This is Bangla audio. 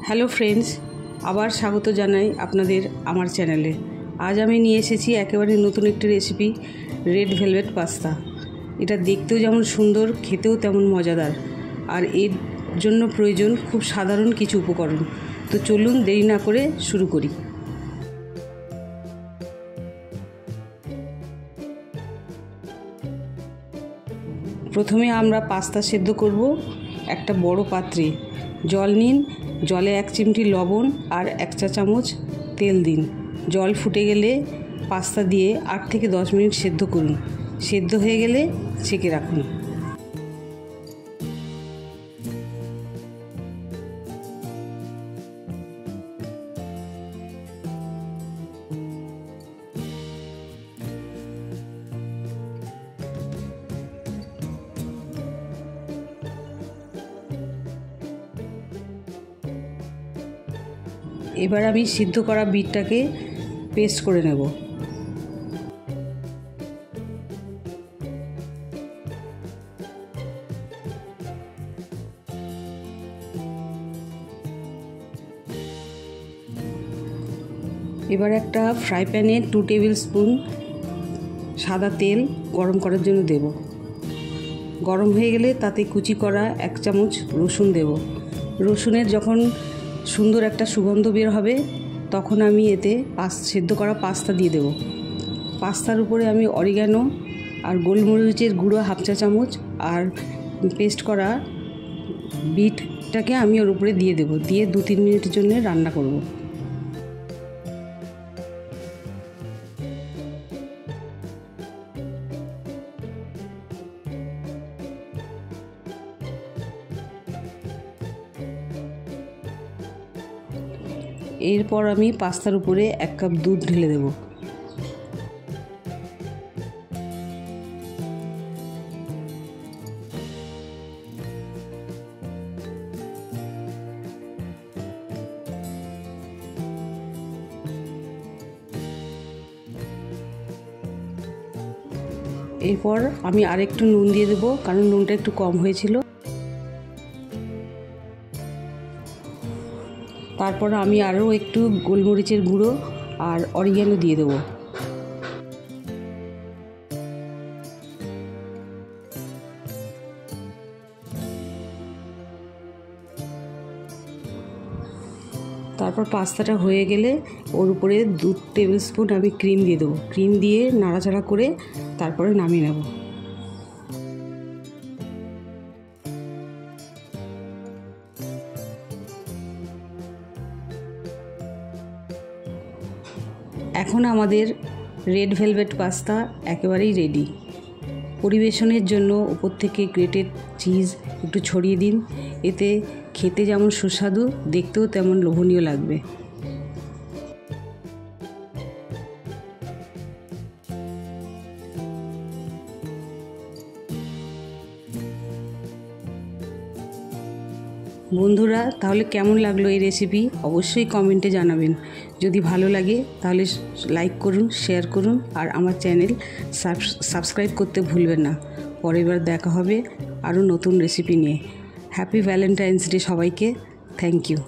হ্যালো ফ্রেন্ডস, আবার স্বাগত জানাই আপনাদের আমার চ্যানেলে। আজ আমি নিয়ে এসেছি একেবারে নতুন একটি রেসিপি, রেড ভেলভেট পাস্তা। এটা দেখতেও যেমন সুন্দর, খেতেও তেমন মজাদার। আর এর জন্য প্রয়োজন খুব সাধারণ কিছু উপকরণ। তো চলুন দেরি না করে শুরু করি। প্রথমে আমরা পাস্তা সেদ্ধ করব। একটা বড় পাত্রে জল নিন, জলে 1 চিমটি লবণ আর 1 চা চামচ তেল দিন। জল ফুটে গেলে পাস্তা দিয়ে 8 থেকে 10 মিনিট সেদ্ধ করুন। সেদ্ধ হয়ে গেলে ছেঁকে রাখুন। এবার আমি সিদ্ধ করা বিটটাকে পেস্ট করে নেব। এবার একটা ফ্রাই প্যানে 2 টেবিল স্পুন সাদা তেল গরম করার জন্য দেব। গরম হয়ে গেলে তাতে কুচি করা 1 চামচ রসুন দেব। রসুনের যখন সুন্দর একটা সুগন্ধ বের হবে তখন আমি এতে সেদ্ধ করা পাস্তা দিয়ে দেব। পাস্তার উপরে আমি অরিগানো আর গোলমরিচের গুঁড়ো 1/2 চা চামচ আর পেস্ট করা বিটটাকে আমি ওর উপরে দিয়ে দেব। দিয়ে 2-3 মিনিটের জন্য রান্না করব। এরপর আমি পাস্তার উপরে 1 কাপ দুধ ঢেলে দেব। এরপর আমি আরেকটু নুন দিয়ে দেবো, কারণ নুনটা একটু কম হয়েছিল। তারপর আমি আরও একটু গোলমরিচের গুঁড়ো আর অরিগানো দিয়ে দেবো। তারপর পাস্তাটা হয়ে গেলে ওর উপরে 2 টেবিল স্পুন আমি ক্রিম দিয়ে দেবো। ক্রিম দিয়ে নাড়াচাড়া করে তারপরে নামিয়ে নেব। এখন আমাদের রেড ভেলভেট পাস্তা একেবারেই রেডি। পরিবেশনের জন্য উপর থেকে গ্রেটেড চিজ একটু ছড়িয়ে দিন। এতে খেতে যেমন সুস্বাদু, দেখতেও তেমন লোভনীয় লাগবে। বন্ধুরা, তাহলে কেমন লাগলো এই রেসিপি অবশ্যই কমেন্টে জানাবেন। যদি ভালো লাগে তাহলে লাইক করুন, শেয়ার করুন আর আমার চ্যানেল সাবস্ক্রাইব করতে ভুলবেন না। পরের বার দেখা হবে আরও নতুন রেসিপি নিয়ে। হ্যাপি ভ্যালেন্টাইন্স ডে সবাইকে। Thank you.